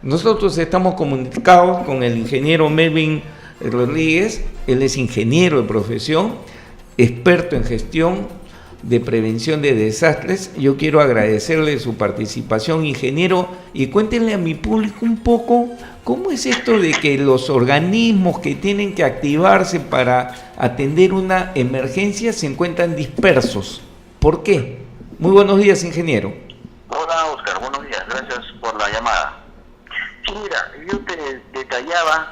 Nosotros estamos comunicados con el ingeniero Melvin Rodríguez. Él es ingeniero de profesión, experto en gestión de prevención de desastres. Yo quiero agradecerle su participación, ingeniero, y cuéntenle a mi público un poco cómo es esto de que los organismos que tienen que activarse para atender una emergencia se encuentran dispersos. ¿Por qué? Muy buenos días, ingeniero. Hola, Oscar, buenos días, gracias por la llamada. Sí, mira, yo te detallaba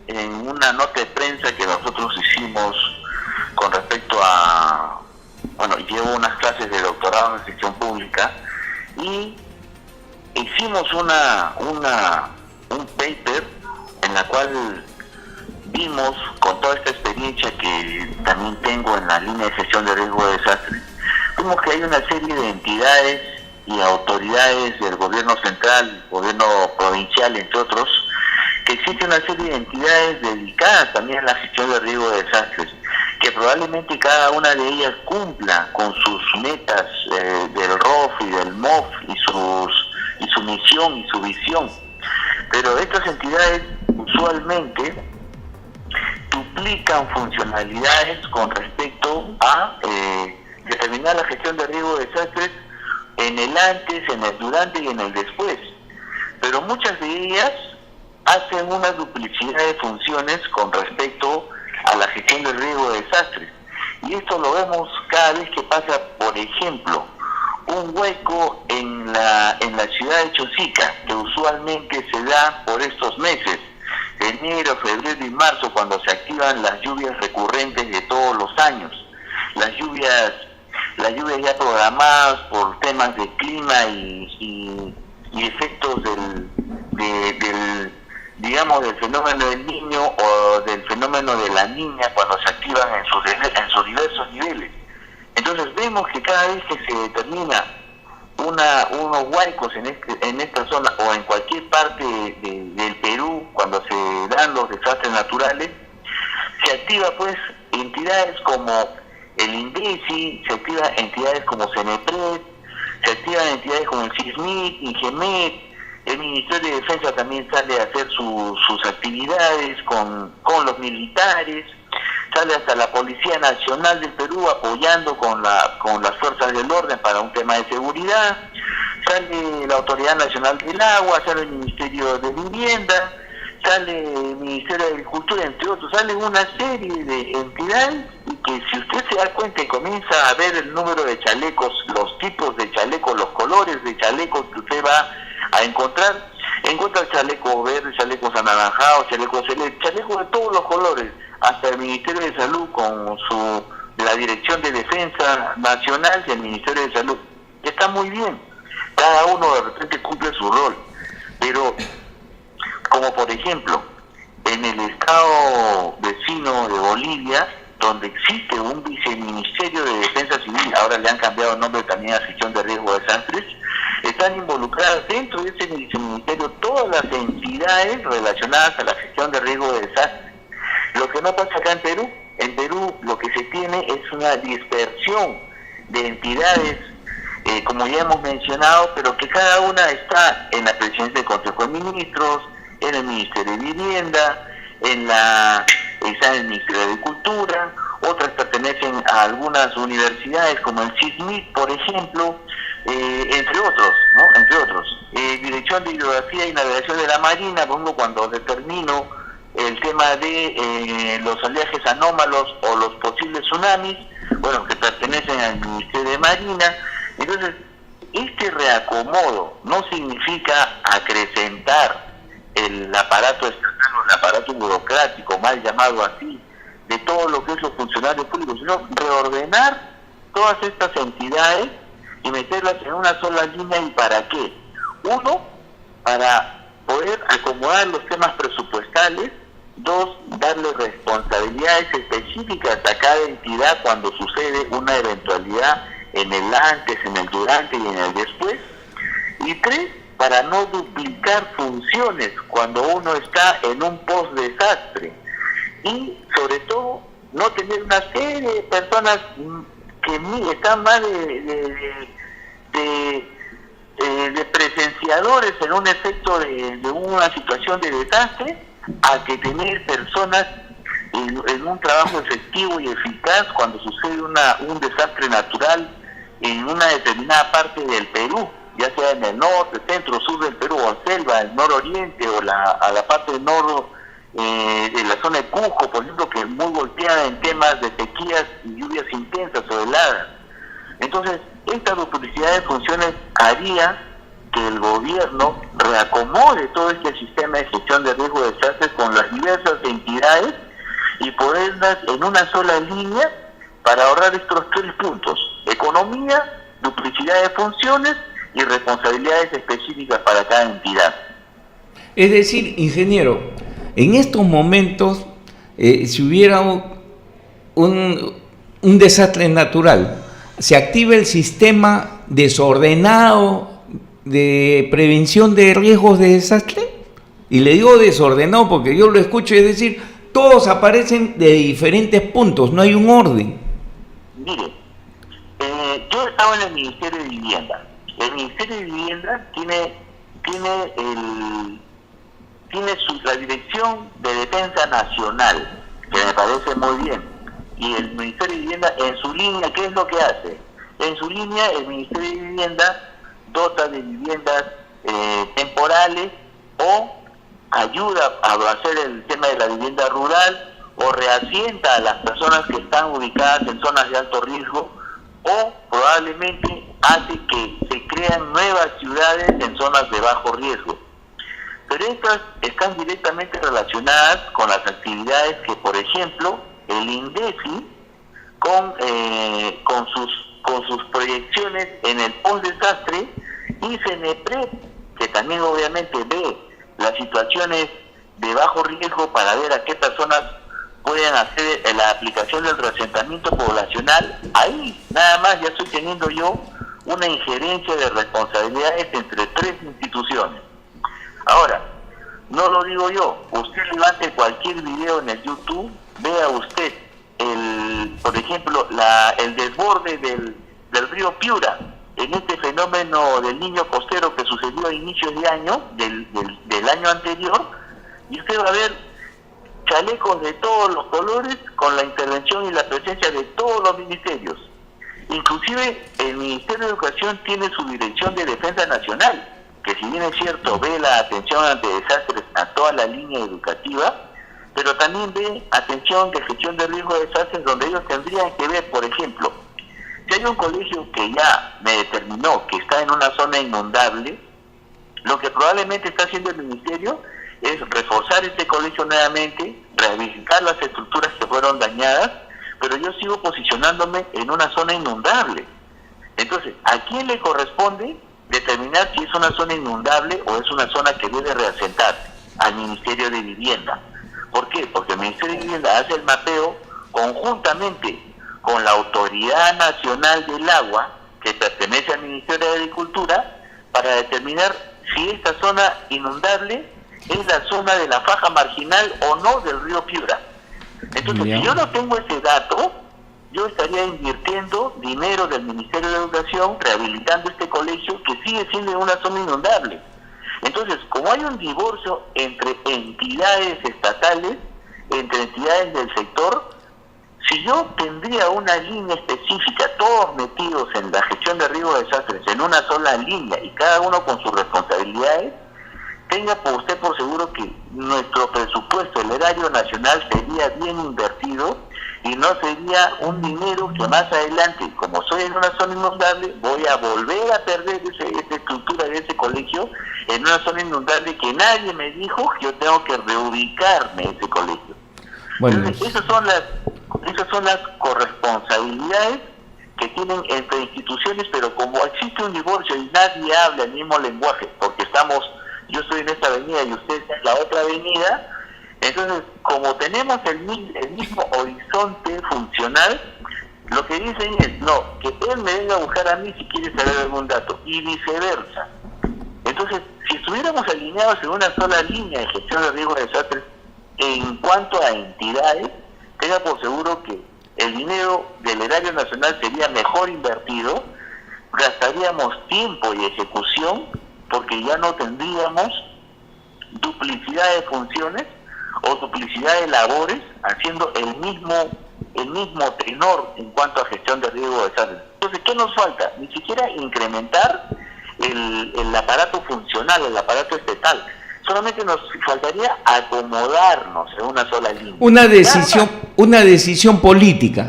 en una nota de prensa que nosotros hicimos con respecto a, llevo unas clases de doctorado en gestión pública y hicimos un paper en la cual vimos, con toda esta experiencia que también tengo en la línea de gestión de riesgo de desastres, vimos que hay una serie de entidades y autoridades del gobierno central, gobierno provincial, entre otros, que existe una serie de entidades dedicadas también a la gestión de riesgo de desastres, que probablemente cada una de ellas cumpla con sus metas del ROF y del MOF y su misión y su visión. Pero estas entidades usualmente duplican funcionalidades con respecto a determinar la gestión de riesgo de desastres en el antes, en el durante y en el después. Pero muchas de ellas hacen una duplicidad de funciones con respecto a la gestión del riesgo de desastres. Y esto lo vemos cada vez que pasa, por ejemplo, un hueco en la ciudad de Chosica, que usualmente se da por estos meses, enero, febrero y marzo, cuando se activan las lluvias recurrentes de todos los años. Las lluvias ya programadas por temas de clima y efectos del fenómeno del Niño o del fenómeno de la Niña, cuando se activan en sus diversos niveles. Entonces vemos que cada vez que se determina unos huaicos en esta zona o en cualquier parte del Perú, cuando se dan los desastres naturales, se activa pues entidades como el INDECI, se activan entidades como CENEPRED, se activan entidades como el CISMIT, INGEMET, el Ministerio de Defensa también sale a hacer sus actividades con los militares, sale hasta la Policía Nacional del Perú apoyando con las fuerzas del orden para un tema de seguridad, sale la Autoridad Nacional del Agua, sale el Ministerio de Vivienda, sale el Ministerio de Agricultura, entre otros, sale una serie de entidades y que si usted se da cuenta y comienza a ver el número de chalecos, los tipos de chalecos, los colores de chalecos que usted va a encuentra el chaleco verde, chalecos anaranjados, chalecos celestes, chalecos de todos los colores, hasta el Ministerio de Salud con la Dirección de Defensa Nacional y el Ministerio de Salud. Está muy bien, cada uno de repente cumple su rol, pero como por ejemplo en el estado vecino de Bolivia, donde existe un viceministerio de Defensa Civil, ahora le han cambiado el nombre también a Gestión de Riesgo de Desastres, están involucradas dentro de ese viceministerio todas las entidades relacionadas a la gestión de riesgo de desastres. Lo que no pasa acá en Perú lo que se tiene es una dispersión de entidades, como ya hemos mencionado, pero que cada una está en la presidencia del Consejo de Ministros, en el Ministerio de Vivienda, está en el Ministerio de Agricultura, otras pertenecen a algunas universidades como el CISMIT, por ejemplo, entre otros, ¿no? Entre otros. Dirección de Hidrografía y Navegación de la Marina, por ejemplo, cuando determino el tema de los oleajes anómalos o los posibles tsunamis, bueno, que pertenecen al Ministerio de Marina. Entonces, este reacomodo no significa acrecentar el aparato estatal o el aparato burocrático, mal llamado así, de todo lo que es los funcionarios públicos, sino reordenar todas estas entidades y meterlas en una sola línea. ¿Y para qué? Uno, para poder acomodar los temas presupuestales. Dos, darle responsabilidades específicas a cada entidad cuando sucede una eventualidad en el antes, en el durante y en el después. Y tres, para no duplicar funciones cuando uno está en un post-desastre. Y sobre todo, no tener una serie de personas que están más de presenciadores en un efecto de una situación de desastre, a que tener personas en un trabajo efectivo y eficaz cuando sucede un desastre natural en una determinada parte del Perú, ya sea en el norte, centro, sur del Perú, o selva, el nororiente, o a la parte del de la zona de Cusco, por ejemplo, que es muy golpeada en temas de sequías y lluvias intensas o heladas. Entonces, esta duplicidad de funciones haría que el gobierno reacomode todo este sistema de gestión de riesgo de desastres con las diversas entidades y ponerlas en una sola línea para ahorrar estos 3 puntos: economía, duplicidad de funciones y responsabilidades específicas para cada entidad. Es decir, ingeniero, en estos momentos, si hubiera un desastre natural, se activa el sistema desordenado de prevención de riesgos de desastre. Y le digo desordenado porque yo lo escucho, es decir, todos aparecen de diferentes puntos, no hay un orden. Mire, yo estaba en el Ministerio de Vivienda. El Ministerio de Vivienda tiene la Dirección de Defensa Nacional, que me parece muy bien. Y el Ministerio de Vivienda, en su línea, ¿qué es lo que hace? En su línea, el Ministerio de Vivienda dota de viviendas temporales, o ayuda a hacer el tema de la vivienda rural, o reasienta a las personas que están ubicadas en zonas de alto riesgo, o probablemente hace que se crean nuevas ciudades en zonas de bajo riesgo. Pero estas están directamente relacionadas con las actividades que, por ejemplo, el INDECI, con sus proyecciones en el post-desastre, y CENEPRED, que también obviamente ve las situaciones de bajo riesgo para ver a qué personas pueden hacer la aplicación del reasentamiento poblacional. Ahí nada más ya estoy teniendo yo una injerencia de responsabilidades entre 3 instituciones. Ahora, no lo digo yo, usted levante cualquier video en el YouTube, vea usted por ejemplo, el desborde del río Piura, en este fenómeno del Niño costero que sucedió a inicios de año, del año anterior, y usted va a ver chalecos de todos los colores con la intervención y la presencia de todos los ministerios. Inclusive el Ministerio de Educación tiene su Dirección de Defensa Nacional, que si bien es cierto ve la atención ante desastres a toda la línea educativa, pero también ve atención de gestión de riesgo de desastres, donde ellos tendrían que ver, por ejemplo, si hay un colegio que ya me determinó que está en una zona inundable, lo que probablemente está haciendo el ministerio es reforzar este colegio nuevamente, rehabilitar las estructuras que fueron dañadas, pero yo sigo posicionándome en una zona inundable. Entonces, ¿a quién le corresponde determinar si es una zona inundable o es una zona que debe reasentarse? Al Ministerio de Vivienda. ¿Por qué? Porque el Ministerio de Vivienda hace el mapeo conjuntamente con la Autoridad Nacional del Agua, que pertenece al Ministerio de Agricultura, para determinar si esta zona inundable es la zona de la faja marginal o no del río Piura. Entonces, si yo no tengo ese dato, yo estaría invirtiendo dinero del Ministerio de Educación rehabilitando este colegio que sigue siendo una zona inundable. Entonces, como hay un divorcio entre entidades estatales, entre entidades del sector, si yo tendría una línea específica, todos metidos en la gestión de riesgo de desastres, en una sola línea y cada uno con sus responsabilidades, tenga por usted por seguro que nuestro presupuesto, el erario nacional, sería bien invertido y no sería un dinero que más adelante, como soy en una zona inundable, voy a volver a perder esa estructura de ese colegio en una zona inundable que nadie me dijo que yo tengo que reubicarme en ese colegio. Bueno, entonces, esas son las corresponsabilidades que tienen entre instituciones, pero como existe un divorcio y nadie habla el mismo lenguaje, porque yo estoy en esta avenida y usted está en la otra avenida, entonces como tenemos el mismo horizonte funcional, lo que dicen es, no, que él me venga a buscar a mí si quiere saber algún dato, y viceversa. Entonces, si estuviéramos alineados en una sola línea de gestión de riesgo de desastres, en cuanto a entidades, tenga por seguro que el dinero del erario nacional sería mejor invertido, gastaríamos tiempo y ejecución, porque ya no tendríamos duplicidad de funciones o duplicidad de labores haciendo el mismo tenor en cuanto a gestión de riesgo de desastres. Entonces, ¿qué nos falta? Ni siquiera incrementar el aparato funcional, el aparato estatal. Solamente nos faltaría acomodarnos en una sola línea. Una decisión política.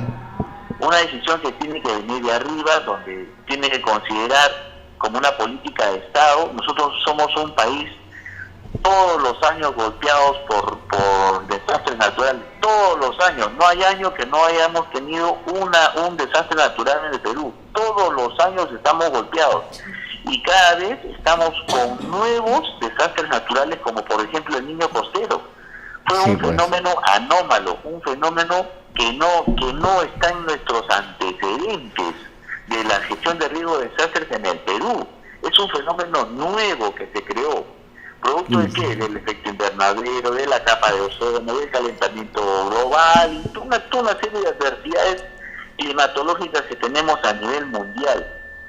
Una decisión que tiene que venir de arriba, donde tiene que considerar como una política de Estado. Nosotros somos un país todos los años golpeados por desastres naturales, todos los años. No hay año que no hayamos tenido un desastre natural en el Perú. Todos los años estamos golpeados. Y cada vez estamos con nuevos desastres naturales, como por ejemplo el Niño Costero. Fue un fenómeno anómalo, un fenómeno que no está en nuestros antecedentes de la gestión de riesgo de desastres en el Perú. Es un fenómeno nuevo que se creó. ¿Producto de qué? Del efecto invernadero, de la capa de ozono, del calentamiento global, y toda una serie de adversidades climatológicas que tenemos a nivel mundial.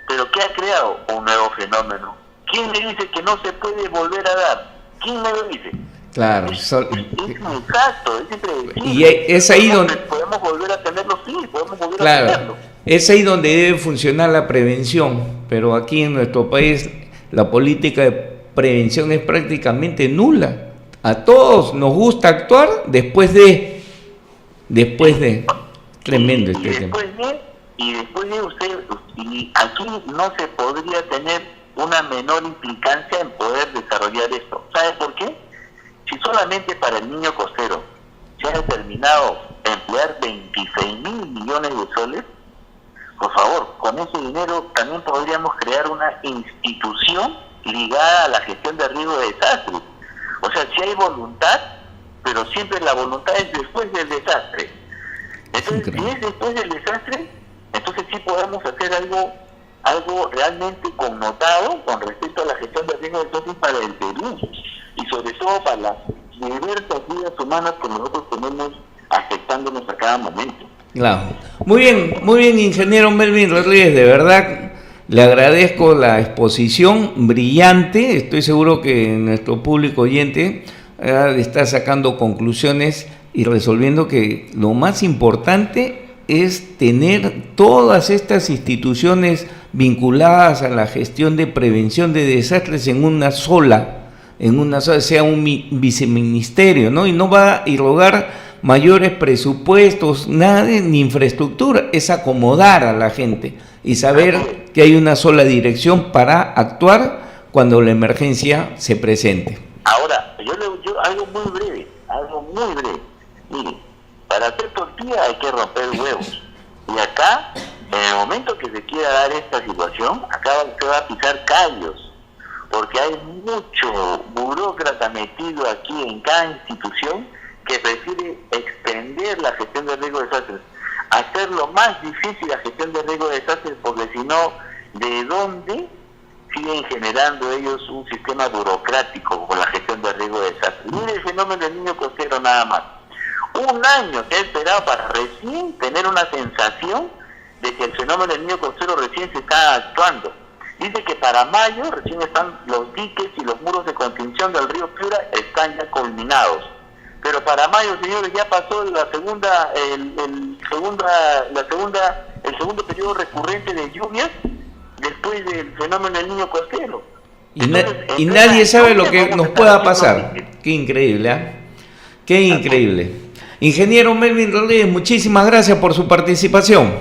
¿Pero qué ha creado? Un nuevo fenómeno. ¿Quién me dice que no se puede volver a dar? ¿Quién me lo dice? Claro. Es exacto, es impredecible. Y es ahí donde... Podemos volver a tenerlo, sí, podemos volver claro, a tenerlo. Es ahí donde debe funcionar la prevención, pero aquí en nuestro país la política de prevención es prácticamente nula. A todos nos gusta actuar después de tremendo este tema. Y después de usted, y aquí no se podría tener una menor implicancia en poder desarrollar esto. ¿Sabe por qué? Si solamente para el Niño Costero se ha determinado emplear 26.000 millones de soles, por favor, con ese dinero también podríamos crear una institución ligada a la gestión de riesgo de desastres. O sea, si hay voluntad, pero siempre la voluntad es después del desastre. Entonces, si es después del desastre, entonces sí podemos hacer algo realmente connotado con respecto a la gestión de riesgo de desastres para el Perú, y sobre todo para las diversas vidas humanas que nosotros tenemos afectándonos a cada momento. Claro. Muy bien, ingeniero Melvin Rodríguez, de verdad le agradezco la exposición brillante. Estoy seguro que nuestro público oyente está sacando conclusiones y resolviendo que lo más importante es tener todas estas instituciones vinculadas a la gestión de prevención de desastres en una sola, sea un viceministerio, ¿no? Y no va a irrogar mayores presupuestos, nada, ni infraestructura, es acomodar a la gente y saber que hay una sola dirección para actuar cuando la emergencia se presente. Ahora, yo algo muy breve. Mire, para hacer tortilla hay que romper huevos. Y acá, en el momento que se quiera dar esta situación, acá se va a pisar callos, porque hay mucho burócrata metido aquí en cada institución que prefiere extender la gestión de riesgo de desastres, hacerlo más difícil la gestión de riesgo de desastres, porque si no, ¿de dónde siguen generando ellos un sistema burocrático con la gestión de riesgo de desastres? Mire el fenómeno del Niño Costero nada más. Un año que ha esperado para recién tener una sensación de que el fenómeno del Niño Costero recién se está actuando. Dice que para mayo recién están los diques y los muros de contención del río Piura, están ya culminados. Pero para mayo, señores, ya pasó el segundo periodo recurrente de lluvias después del fenómeno del Niño Costero. Y nadie sabe lo que nos pueda pasar. Qué increíble, ¿eh? Qué increíble. Ingeniero Melvin Rodríguez, muchísimas gracias por su participación.